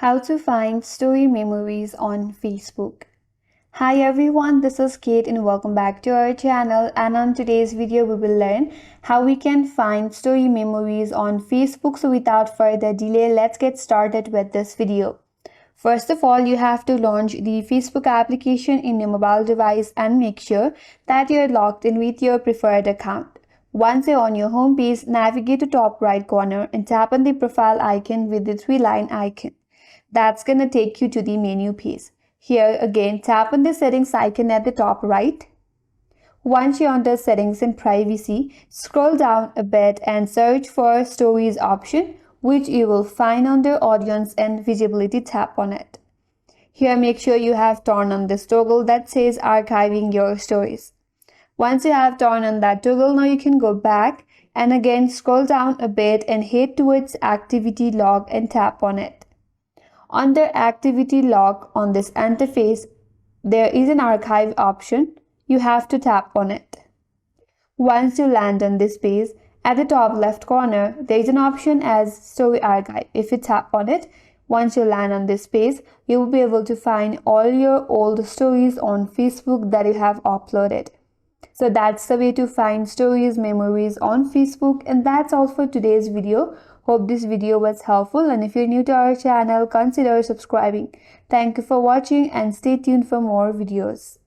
How to find story memories on Facebook. Hi everyone, this is Kate and welcome back to our channel, and on today's video we will learn how we can find story memories on Facebook. So without further delay, let's get started with this video. First of all, you have to launch the Facebook application in your mobile device and make sure that you're logged in with your preferred account. Once you're on your home page, navigate to top right corner and tap on the profile icon with the three-line icon. That's gonna take you to the menu page. Here again, tap on the settings icon at the top right. Once you're under settings and privacy, scroll down a bit and search for stories option, which you will find under audience and visibility. Tap on it. Here make sure you have turned on this toggle that says archiving your stories. Once you have turned on that toggle, now you can go back and again scroll down a bit and head towards activity log and tap on it. Under activity log on this interface, there is an archive option. You have to tap on it. Once you land on this page, at the top left corner, there is an option as story archive. If you tap on it, once you land on this page, you will be able to find all your old stories on Facebook that you have uploaded. So that's the way to find stories, memories on Facebook, and that's all for today's video. Hope this video was helpful, and if you're new to our channel, consider subscribing. Thank you for watching and stay tuned for more videos.